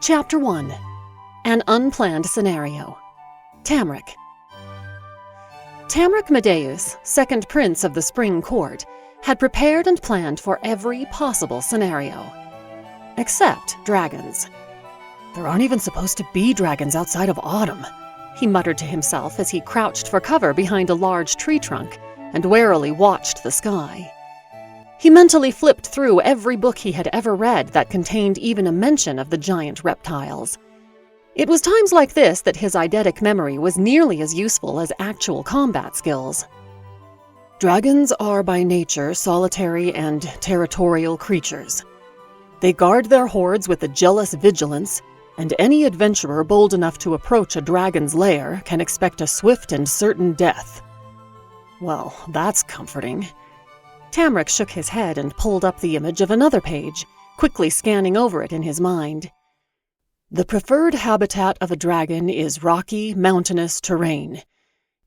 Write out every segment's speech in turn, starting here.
Chapter 1. An Unplanned Scenario. Tamric. Tamric Madeus, second prince of the Spring Court, had prepared and planned for every possible scenario. Except dragons. There aren't even supposed to be dragons outside of autumn, he muttered to himself as he crouched for cover behind a large tree trunk and warily watched the sky. He mentally flipped through every book he had ever read that contained even a mention of the giant reptiles. It was times like this that his eidetic memory was nearly as useful as actual combat skills. Dragons are by nature solitary and territorial creatures. They guard their hordes with a jealous vigilance, and any adventurer bold enough to approach a dragon's lair can expect a swift and certain death. Well, that's comforting. Tamric shook his head and pulled up the image of another page, quickly scanning over it in his mind. The preferred habitat of a dragon is rocky, mountainous terrain.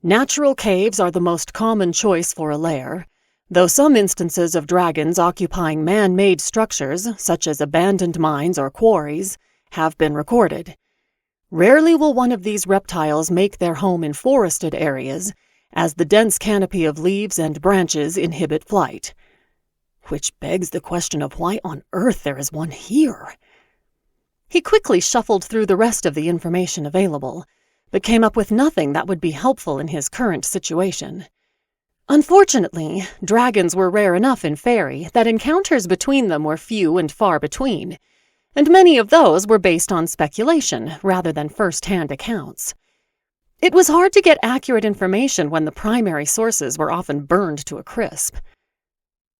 Natural caves are the most common choice for a lair, though some instances of dragons occupying man-made structures, such as abandoned mines or quarries, have been recorded. Rarely will one of these reptiles make their home in forested areas, as the dense canopy of leaves and branches inhibit flight. Which begs the question of why on earth there is one here. He quickly shuffled through the rest of the information available, but came up with nothing that would be helpful in his current situation. Unfortunately, dragons were rare enough in Fairy that encounters between them were few and far between, and many of those were based on speculation rather than first-hand accounts. It was hard to get accurate information when the primary sources were often burned to a crisp.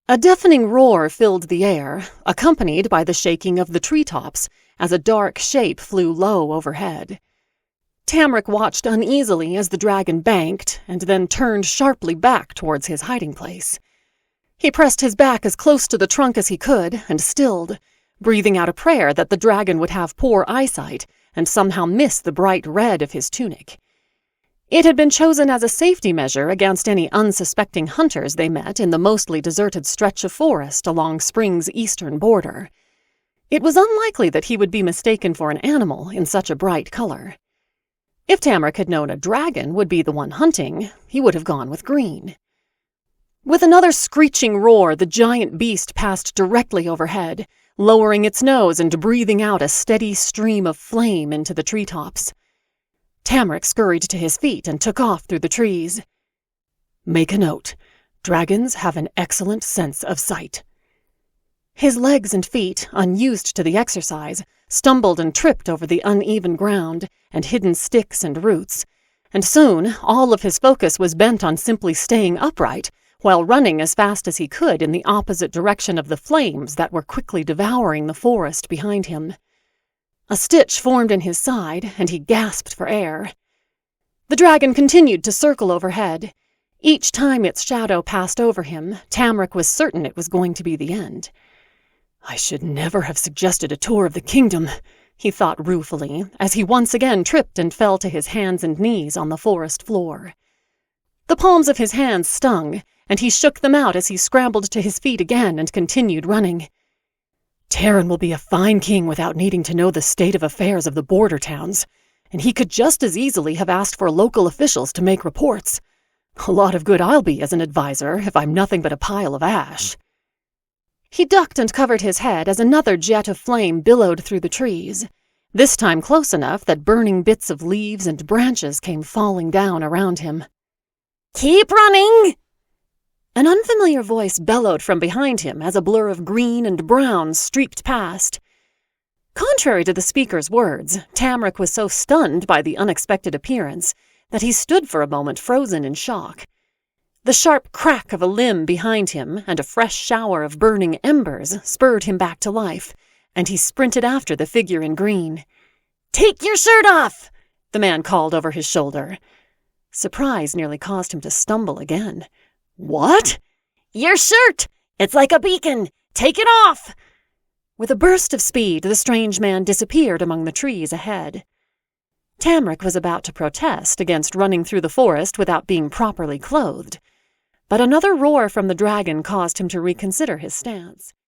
A deafening roar filled the air, accompanied by the shaking of the treetops as a dark shape flew low overhead. Tamric watched uneasily as the dragon banked and then turned sharply back towards his hiding place. He pressed his back as close to the trunk as he could and stilled, breathing out a prayer that the dragon would have poor eyesight and somehow miss the bright red of his tunic. It had been chosen as a safety measure against any unsuspecting hunters they met in the mostly deserted stretch of forest along Spring's eastern border. It was unlikely that he would be mistaken for an animal in such a bright color. If Tamric had known a dragon would be the one hunting, he would have gone with green. With another screeching roar, the giant beast passed directly overhead, lowering its nose and breathing out a steady stream of flame into the treetops. Tamric scurried to his feet and took off through the trees. Make a note. Dragons have an excellent sense of sight. His legs and feet, unused to the exercise, stumbled and tripped over the uneven ground and hidden sticks and roots, and soon all of his focus was bent on simply staying upright while running as fast as he could in the opposite direction of the flames that were quickly devouring the forest behind him. A stitch formed in his side, and he gasped for air. The dragon continued to circle overhead. Each time its shadow passed over him, Tamric was certain it was going to be the end. I should never have suggested a tour of the kingdom, he thought ruefully, as he once again tripped and fell to his hands and knees on the forest floor. The palms of his hands stung, and he shook them out as he scrambled to his feet again and continued running. Taran will be a fine king without needing to know the state of affairs of the border towns, and he could just as easily have asked for local officials to make reports. A lot of good I'll be as an advisor if I'm nothing but a pile of ash. He ducked and covered his head as another jet of flame billowed through the trees, this time close enough that burning bits of leaves and branches came falling down around him. Keep running! An unfamiliar voice bellowed from behind him as a blur of green and brown streaked past. Contrary to the speaker's words, Tamric was so stunned by the unexpected appearance that he stood for a moment frozen in shock. The sharp crack of a limb behind him and a fresh shower of burning embers spurred him back to life, and he sprinted after the figure in green. "Take your shirt off!" the man called over his shoulder. Surprise nearly caused him to stumble again. What? Your shirt! It's like a beacon! Take it off! With a burst of speed, the strange man disappeared among the trees ahead. Tamric was about to protest against running through the forest without being properly clothed, but another roar from the dragon caused him to reconsider his stance.